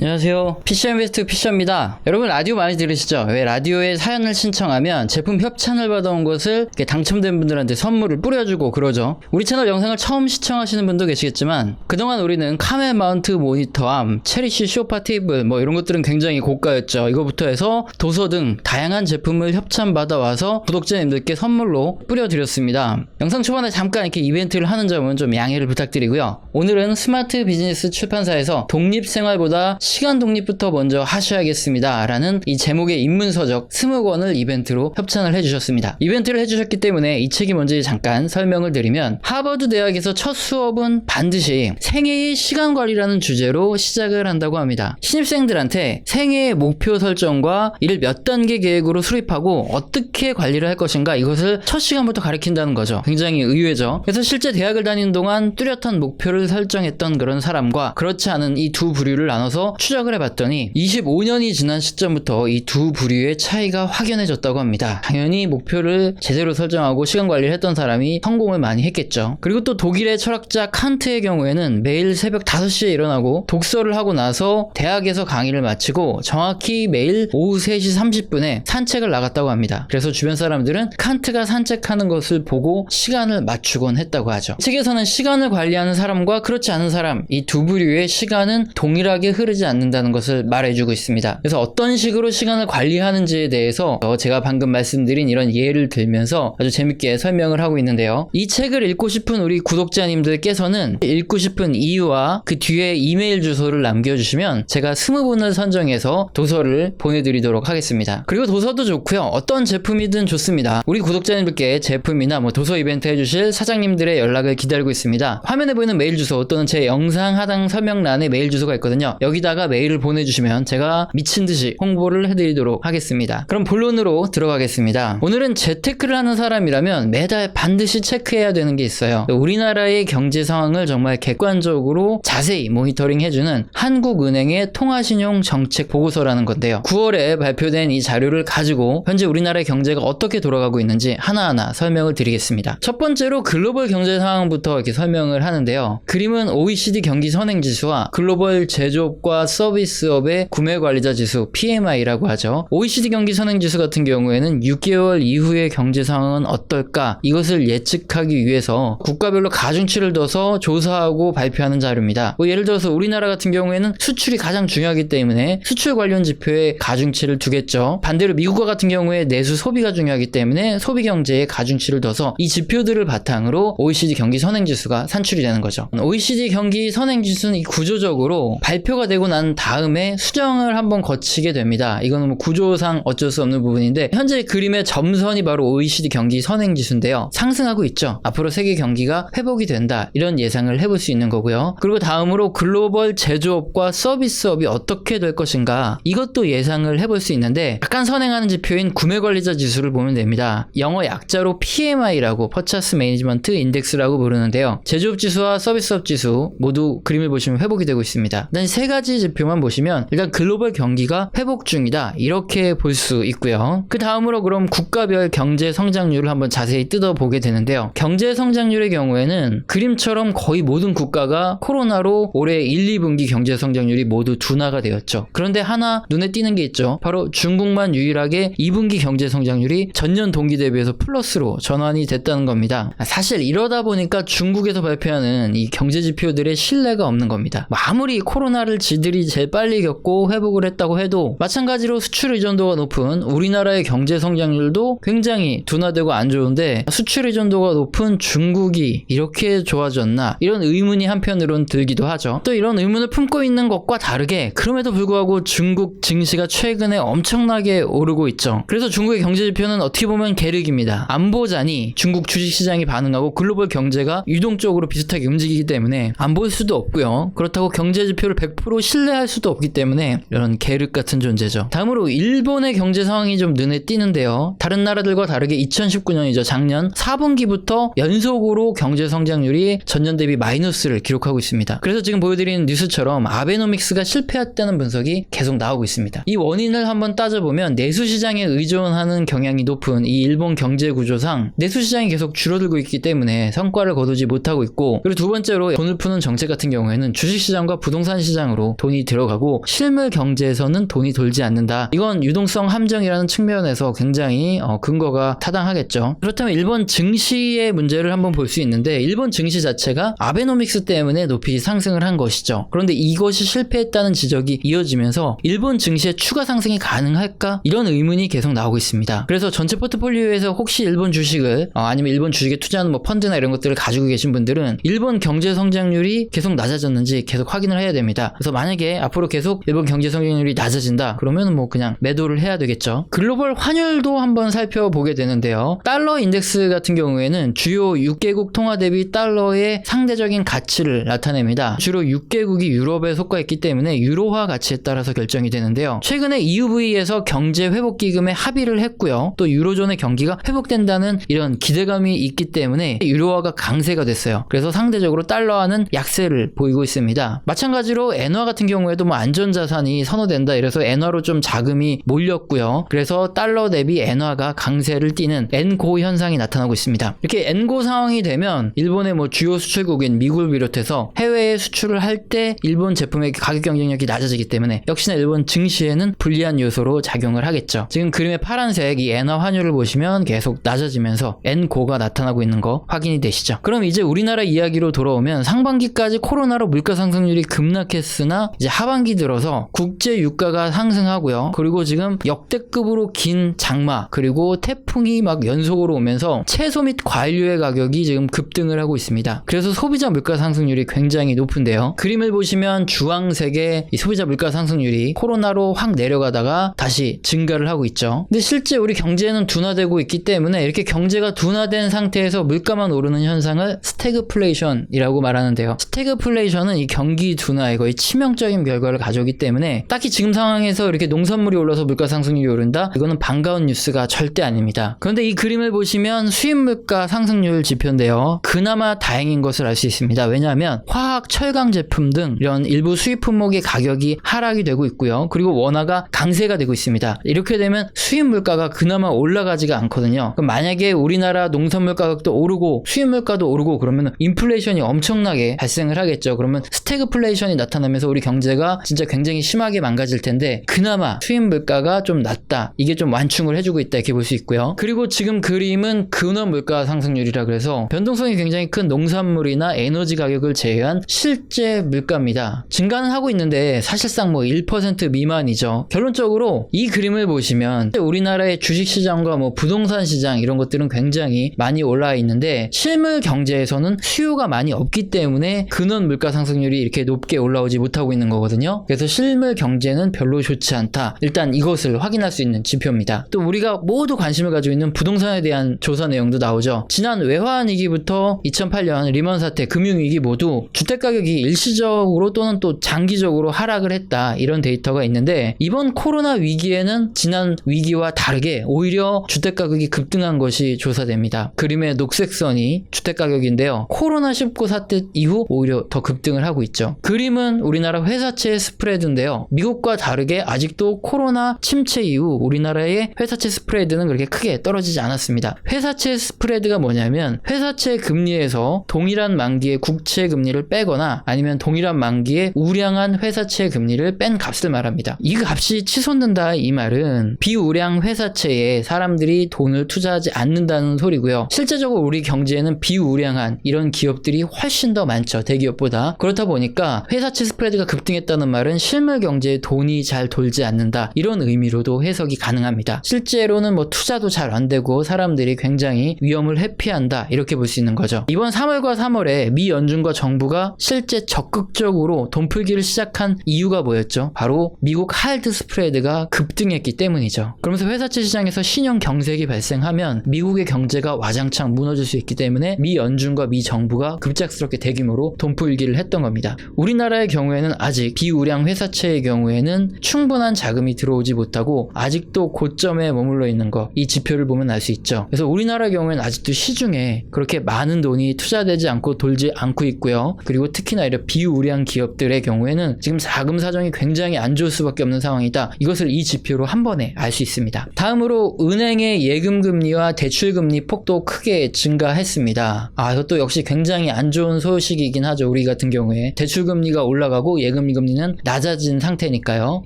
안녕하세요. 피셔인베스트 피셔입니다. 여러분 라디오 많이 들으시죠? 왜 라디오에 사연을 신청하면 제품 협찬을 받아온 것을 당첨된 분들한테 선물을 뿌려주고 그러죠. 우리 채널 영상을 처음 시청하시는 분도 계시겠지만 그동안 우리는 카멜 마운트 모니터암, 체리쉬 소파 테이블 뭐 이런 것들은 굉장히 고가였죠. 이거부터 해서 도서 등 다양한 제품을 협찬 받아와서 구독자님들께 선물로 뿌려드렸습니다. 영상 초반에 잠깐 이렇게 이벤트를 하는 점은 좀 양해를 부탁드리고요. 오늘은 스마트 비즈니스 출판사에서 독립생활보다 시간 독립부터 먼저 하셔야겠습니다 라는 이 제목의 입문서적 20권을 이벤트로 협찬을 해주셨습니다. 이벤트를 해주셨기 때문에 이 책이 뭔지 잠깐 설명을 드리면, 하버드 대학에서 첫 수업은 반드시 생애의 시간관리라는 주제로 시작을 한다고 합니다. 신입생들한테 생애의 목표 설정과 이를 몇 단계 계획으로 수립하고 어떻게 관리를 할 것인가, 이것을 첫 시간부터 가르친다는 거죠. 굉장히 의외죠. 그래서 실제 대학을 다니는 동안 뚜렷한 목표를 설정했던 그런 사람과 그렇지 않은 이 두 부류를 나눠서 추적을 해봤더니 25년이 지난 시점부터 이 두 부류의 차이가 확연해졌다고 합니다. 당연히 목표를 제대로 설정하고 시간 관리를 했던 사람이 성공을 많이 했겠죠. 그리고 또 독일의 철학자 칸트의 경우에는 매일 새벽 5시에 일어나고 독서를 하고 나서 대학에서 강의를 마치고 정확히 매일 오후 3시 30분에 산책을 나갔다고 합니다. 그래서 주변 사람들은 칸트가 산책하는 것을 보고 시간을 맞추곤 했다고 하죠. 책에서는 시간을 관리하는 사람과 그렇지 않은 사람, 이 두 부류의 시간은 동일하게 흐르지 않는다는 것을 말해주고 있습니다. 그래서 어떤 식으로 시간을 관리하는지에 대해서 제가 방금 말씀드린 이런 예를 들면서 아주 재밌게 설명을 하고 있는데요. 이 책을 읽고 싶은 우리 구독자님들께서는 읽고 싶은 이유와 그 뒤에 이메일 주소를 남겨주시면 제가 20분을 선정해서 도서를 보내드리도록 하겠습니다. 그리고 도서도 좋고요. 어떤 제품이든 좋습니다. 우리 구독자님들께 제품이나 도서 이벤트 해주실 사장님들의 연락을 기다리고 있습니다. 화면에 보이는 메일 주소 또는 제 영상 하단 설명란에 메일 주소가 있거든요. 여기다가 메일을 보내주시면 제가 미친듯이 홍보를 해드리도록 하겠습니다. 그럼 본론으로 들어가겠습니다. 오늘은 재테크를 하는 사람이라면 매달 반드시 체크해야 되는 게 있어요. 우리나라의 경제 상황을 정말 객관적으로 자세히 모니터링 해주는 한국은행의 통화신용 정책 보고서라는 건데요. 9월에 발표된 이 자료를 가지고 현재 우리나라의 경제가 어떻게 돌아가고 있는지 하나하나 설명을 드리겠습니다. 첫 번째로 글로벌 경제 상황부터 이렇게 설명을 하는데요. 그림은 OECD 경기 선행지수와 글로벌 제조업과 서비스업의 구매관리자 지수 PMI라고 하죠. OECD 경기 선행지수 같은 경우에는 6개월 이후의 경제 상황은 어떨까, 이것을 예측하기 위해서 국가별로 가중치를 둬서 조사하고 발표하는 자료입니다. 예를 들어서 우리나라 같은 경우에는 수출이 가장 중요하기 때문에 수출 관련 지표에 가중치를 두겠죠. 반대로 미국과 같은 경우에 내수 소비가 중요하기 때문에 소비 경제에 가중치를 둬서 이 지표들을 바탕으로 OECD 경기 선행지수가 산출이 되는 거죠. OECD 경기 선행지수는 이 구조적으로 발표가 되고 난 다음에 수정을 한번 거치게 됩니다. 이거는 구조상 어쩔 수 없는 부분인데, 현재 그림의 점선이 바로 OECD 경기 선행지수인데요. 상승하고 있죠. 앞으로 세계 경기가 회복이 된다, 이런 예상을 해볼 수 있는 거고요. 그리고 다음으로 글로벌 제조업과 서비스업이 어떻게 될 것인가, 이것도 예상을 해볼 수 있는데, 약간 선행하는 지표인 구매관리자 지수를 보면 됩니다. 영어 약자로 PMI라고, Purchase Management Index라고 부르는데요. 제조업 지수와 서비스업 지수 모두 그림을 보시면 회복이 되고 있습니다. 일단 세 가지 지표만 보시면 일단 글로벌 경기가 회복 중이다, 이렇게 볼 수 있고요. 그 다음으로 그럼 국가별 경제 성장률을 한번 자세히 뜯어보게 되는데요. 경제 성장률의 경우에는 그림처럼 거의 모든 국가가 코로나로 올해 1, 2분기 경제 성장률이 모두 둔화가 되었죠. 그런데 하나 눈에 띄는 게 있죠. 바로 중국만 유일하게 2분기 경제 성장률이 전년 동기 대비해서 플러스로 전환이 됐다는 겁니다. 사실 이러다 보니까 중국에서 발표하는 이 경제 지표들의 신뢰가 없는 겁니다. 아무리 코로나를 지들이 제일 빨리 겪고 회복을 했다고 해도 마찬가지로 수출 의존도가 높은 우리나라의 경제 성장률도 굉장히 둔화되고 안 좋은데, 수출 의존도가 높은 중국이 이렇게 좋아졌나, 이런 의문이 한편으론 들기도 하죠. 또 이런 의문을 품고 있는 것과 다르게 그럼에도 불구하고 중국 증시가 최근에 엄청나게 오르고 있죠. 그래서 중국의 경제 지표는 어떻게 보면 계륵입니다. 안 보자니 중국 주식시장이 반응하고 글로벌 경제가 유동적으로 비슷하게 움직이기 때문에 안 볼 수도 없고요. 그렇다고 경제 지표를 100% 신뢰할 수도 없기 때문에 이런 계륵 같은 존재죠. 다음으로 일본의 경제 상황이 좀 눈에 띄는데요. 다른 나라들과 다르게 2019년이죠. 작년 4분기부터 연속으로 경제 성장률이 전년 대비 마이너스를 기록하고 있습니다. 그래서 지금 보여드리는 뉴스처럼 아베노믹스가 실패했다는 분석이 계속 나오고 있습니다. 이 원인을 한번 따져보면 내수시장에 의존하는 경향이 높은 이 일본 경제 구조상 내수시장이 계속 줄어들고 있기 때문에 성과를 거두지 못하고 있고, 그리고 두 번째로 돈을 푸는 정책 같은 경우에는 주식시장과 부동산 시장으로 돈이 돈이 들어가고 실물 경제에서는 돈이 돌지 않는다. 이건 유동성 함정이라는 측면에서 굉장히 근거가 타당하겠죠. 그렇다면 일본 증시의 문제를 한번 볼 수 있는데 일본 증시 자체가 아베노믹스 때문에 높이 상승을 한 것이죠. 그런데 이것이 실패했다는 지적이 이어지면서 일본 증시의 추가 상승이 가능할까? 이런 의문이 계속 나오고 있습니다. 그래서 전체 포트폴리오에서 혹시 일본 주식을 아니면 일본 주식에 투자하는 뭐 펀드나 이런 것들을 가지고 계신 분들은 일본 경제 성장률이 계속 낮아졌는지 계속 확인을 해야 됩니다. 그래서 만약에 앞으로 계속 일본 경제 성장률이 낮아진다 그러면 뭐 그냥 매도를 해야 되겠죠. 글로벌 환율도 한번 살펴보게 되는데요. 달러 인덱스 같은 경우에는 주요 6개국 통화 대비 달러의 상대적인 가치를 나타냅니다. 주로 6개국이 유럽에 속하였기 때문에 유로화 가치에 따라서 결정이 되는데요. 최근에 EUV에서 경제 회복 기금에 합의를 했고요. 또 유로존의 경기가 회복된다는 이런 기대감이 있기 때문에 유로화가 강세가 됐어요. 그래서 상대적으로 달러화는 약세를 보이고 있습니다. 마찬가지로 엔화 같은 경우에도 뭐 안전자산이 선호된다 이래서 엔화로 좀 자금이 몰렸고요. 그래서 달러 대비 엔화가 강세를 띠는 엔고 현상이 나타나고 있습니다. 이렇게 엔고 상황이 되면 일본의 뭐 주요 수출국인 미국을 비롯해서 해외에 수출을 할 때 일본 제품의 가격 경쟁력이 낮아지기 때문에 역시나 일본 증시에는 불리한 요소로 작용을 하겠죠. 지금 그림의 파란색 이 엔화 환율을 보시면 계속 낮아지면서 엔고가 나타나고 있는 거 확인이 되시죠. 그럼 이제 우리나라 이야기로 돌아오면 상반기까지 코로나로 물가 상승률이 급락했으나 이제 하반기 들어서 국제 유가가 상승하고요. 그리고 지금 역대급으로 긴 장마 그리고 태풍이 막 연속으로 오면서 채소 및 과일류의 가격이 지금 급등을 하고 있습니다. 그래서 소비자 물가 상승률이 굉장히 높은데요. 그림을 보시면 주황색의 이 소비자 물가 상승률이 코로나로 확 내려가다가 다시 증가를 하고 있죠. 근데 실제 우리 경제는 둔화되고 있기 때문에 이렇게 경제가 둔화된 상태에서 물가만 오르는 현상을 스태그플레이션이라고 말하는데요. 스태그플레이션은 이 경기 둔화에 거의 치명적인 결과를 가져오기 때문에 딱히 지금 상황에서 이렇게 농산물이 올라서 물가 상승률이 오른다? 이거는 반가운 뉴스가 절대 아닙니다. 그런데 이 그림을 보시면 수입 물가 상승률 지표인데요. 그나마 다행인 것을 알 수 있습니다. 왜냐하면 화학, 철강 제품 등 이런 일부 수입 품목의 가격이 하락이 되고 있고요. 그리고 원화가 강세가 되고 있습니다. 이렇게 되면 수입 물가가 그나마 올라가지가 않거든요. 그럼 만약에 우리나라 농산물 가격도 오르고 수입 물가도 오르고 그러면 인플레이션이 엄청나게 발생을 하겠죠. 그러면 스태그플레이션이 나타나면서 우리 경제가 진짜 굉장히 심하게 망가질 텐데 그나마 수입 물가가 좀 낮다. 이게 좀 완충을 해주고 있다 이렇게 볼 수 있고요. 그리고 지금 그림은 근원 물가 상승률이라 그래서 변동성이 굉장히 큰 농산물이나 에너지 가격을 제외한 실제 물가입니다. 증가는 하고 있는데 사실상 뭐 1% 미만이죠. 결론적으로 이 그림을 보시면 우리나라의 주식시장과 뭐 부동산 시장 이런 것들은 굉장히 많이 올라와 있는데 실물 경제에서는 수요가 많이 없기 때문에 근원 물가 상승률이 이렇게 높게 올라오지 못하고 있는 거거든요. 그래서 실물 경제는 별로 좋지 않다. 일단 이것을 확인할 수 있는 지표입니다. 또 우리가 모두 관심을 가지고 있는 부동산에 대한 조사 내용도 나오죠. 지난 외환 위기부터 2008년 리먼 사태, 금융위기 모두 주택가격이 일시적으로 또는 또 장기적으로 하락을 했다. 이런 데이터가 있는데 이번 코로나 위기에는 지난 위기와 다르게 오히려 주택가격이 급등한 것이 조사됩니다. 그림의 녹색 선이 주택가격인데요. 코로나19 사태 이후 오히려 더 급등을 하고 있죠. 그림은 우리나라 회사채 스프레드인데요. 미국과 다르게 아직도 코로나 침체 이후 우리나라의 회사채 스프레드는 그렇게 크게 떨어지지 않았습니다. 회사채 스프레드가 뭐냐면 회사채 금리에서 동일한 만기의 국채 금리를 빼거나 아니면 동일한 만기의 우량한 회사채 금리를 뺀 값을 말합니다. 이 값이 치솟는다 이 말은 비우량 회사채에 사람들이 돈을 투자하지 않는다는 소리고요. 실제적으로 우리 경제에는 비우량한 이런 기업들이 훨씬 더 많죠. 대기업보다. 그렇다 보니까 회사채 스프레드가 급등했다는 말은 실물 경제에 돈이 잘 돌지 않는다. 이런 의미로도 해석이 가능합니다. 실제로는 뭐 투자도 잘 안 되고 사람들이 굉장히 위험을 회피한다. 이렇게 볼 수 있는 거죠. 이번 3월과 3월에 미 연준과 정부가 실제 적극적으로 돈 풀기를 시작한 이유가 뭐였죠? 바로 미국 하이드 스프레드가 급등했기 때문이죠. 그러면서 회사채 시장에서 신용 경색이 발생하면 미국의 경제가 와장창 무너질 수 있기 때문에 미 연준과 미 정부가 급작스럽게 대규모로 돈 풀기를 했던 겁니다. 우리나라의 경우에는 아직 비우량 회사채의 경우에는 충분한 자금이 들어오지 못하고 아직도 고점에 머물러 있는 거, 이 지표를 보면 알 수 있죠. 그래서 우리나라의 경우에는 아직도 시중에 그렇게 많은 돈이 투자되지 않고 돌지 않고 있고요. 그리고 특히나 이런 비우량 기업들의 경우에는 지금 자금 사정이 굉장히 안 좋을 수밖에 없는 상황이다. 이것을 이 지표로 한 번에 알 수 있습니다. 다음으로 은행의 예금금리와 대출금리 폭도 크게 증가했습니다. 이것도 역시 굉장히 안 좋은 소식이긴 하죠. 우리 같은 경우에 대출금리가 올라가고 예금금리는 낮아진 상태니까요.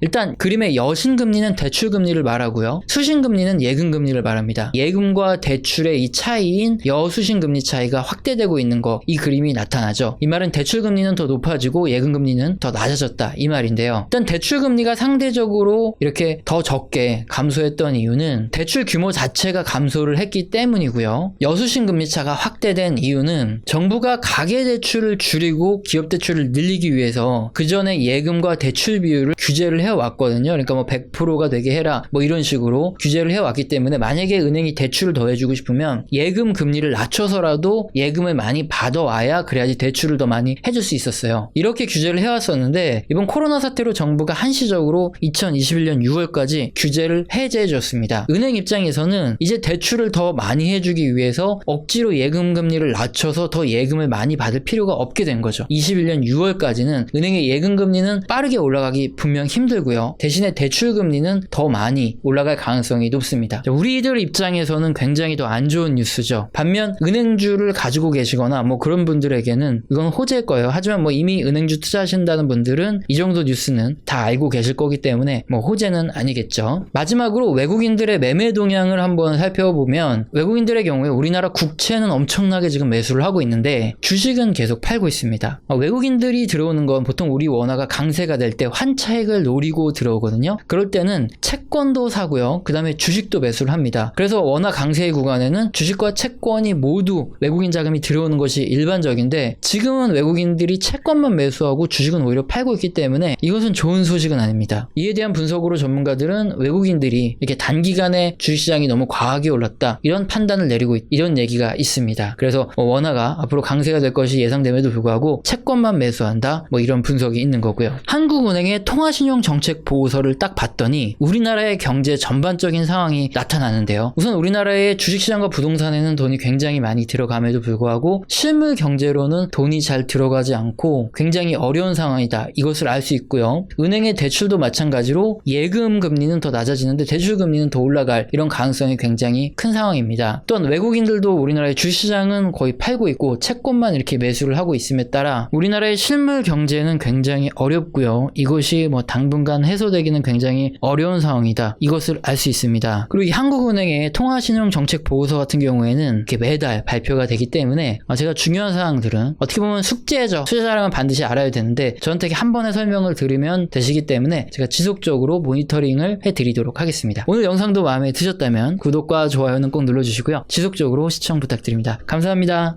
일단 그림의 여신금리는 대출금리를 말하고요. 수신금리는 예금금리를 말합니다. 예금과 대출의 이 차이인 여수신금리 차이가 확대되고 있는 거, 이 그림이 나타나죠. 이 말은 대출금리는 더 높아지고 예금금리는 더 낮아졌다, 이 말인데요. 일단 대출금리가 상대적으로 이렇게 더 적게 감소했던 이유는 대출 규모 자체가 감소를 했기 때문이고요. 여수신금리 차가 확대된 이유는 정부가 가계대출을 줄이고 기업대출을 늘리기 위해서 그 전에 예금과 대출 비율을 규제를 해왔거든요. 그러니까 뭐 100%가 되게 해라, 뭐 이런 식으로 규제를 해왔기 때문에 만약에 은행이 대출을 더 해주고 싶으면 예금 금리를 낮춰서라도 예금을 많이 받아와야 그래야지 대출을 더 많이 해줄 수 있었어요. 이렇게 규제를 해왔었는데 이번 코로나 사태로 정부가 한시적으로 2021년 6월까지 규제를 해제해줬습니다. 은행 입장에서는 이제 대출을 더 많이 해주기 위해서 억지로 예금 금리를 낮춰서 더 예금을 많이 받을 필요가 없게 된 거죠. 21년 6월까지는 은행의 예금 금리는 빠르게 올라가기 분명 힘들고요. 대신에 대출 금리는 더 많이 올라갈 가능성이 높습니다. 우리들 입장에서는 굉장히 더 안 좋은 뉴스죠. 반면 은행주를 가지고 계시거나 뭐 그런 분들에게는 이건 호재일 거예요. 하지만 뭐 이미 은행주 투자하신다는 분들은 이 정도 뉴스는 다 알고 계실 거기 때문에 뭐 호재는 아니겠죠. 마지막으로 외국인들의 매매 동향을 한번 살펴보면 외국인들의 경우에 우리나라 국채는 엄청나게 지금 매수를 하고 있는데 주식은 계속 팔고 있습니다. 외국인들이 들어오는 건 보통 우리 원화가 강세가 될 때 환차익을 노리고 들어오거든요. 그럴 때는 채권도 사고요. 그 다음에 주식도 매수를 합니다. 그래서 원화 강세의 구간에는 주식과 채권이 모두 외국인 자금이 들어오는 것이 일반적인데 지금은 외국인들이 채권만 매수하고 주식은 오히려 팔고 있기 때문에 이것은 좋은 소식은 아닙니다. 이에 대한 분석으로 전문가들은 외국인들이 이렇게 단기간에 주식시장이 너무 과하게 올랐다, 이런 판단을 내리고 이런 얘기가 있습니다. 그래서 원화가 앞으로 강세가 될 것이 예상됨에도 불구하고 채권만 매수한다, 뭐 이런 분석이 있는 거고요. 한국은행의 통화신용 정책 보고서를 딱 봤더니 우리나라의 경제 전반적인 상황이 나타나는데요. 우선 우리나라의 주식시장과 부동산에는 돈이 굉장히 많이 들어감에도 불구하고 실물 경제로는 돈이 잘 들어가지 않고 굉장히 어려운 상황이다, 이것을 알 수 있고요. 은행의 대출도 마찬가지로 예금 금리는 더 낮아지는데 대출 금리는 더 올라갈 이런 가능성이 굉장히 큰 상황입니다. 또한 외국인들도 우리나라의 주시장은 거의 팔고 있고 채권만 이렇게 매수를 하고 있음에 따라 우리나라의 실물 경제는 굉장히 어렵고요. 이것이 뭐 당분간 해소되기는 굉장히 어려운 상황이다, 이것을 알 수 있습니다. 그리고 이 한국은행의 통화신용 정책 보고서 같은 경우에는 이렇게 매달 발표가 되기 때문에 제가 중요한 사항들은 어떻게 보면 숙제죠. 투자자라면 반드시 알아야 되는데 저한테 한 번에 설명을 들으면 되시기 때문에 제가 지속적으로 모니터링을 해드리도록 하겠습니다. 오늘 영상도 마음에 드셨다면 구독과 좋아요는 꼭 눌러주시고요. 지속적으로 시청 부탁드립니다. 감사합니다.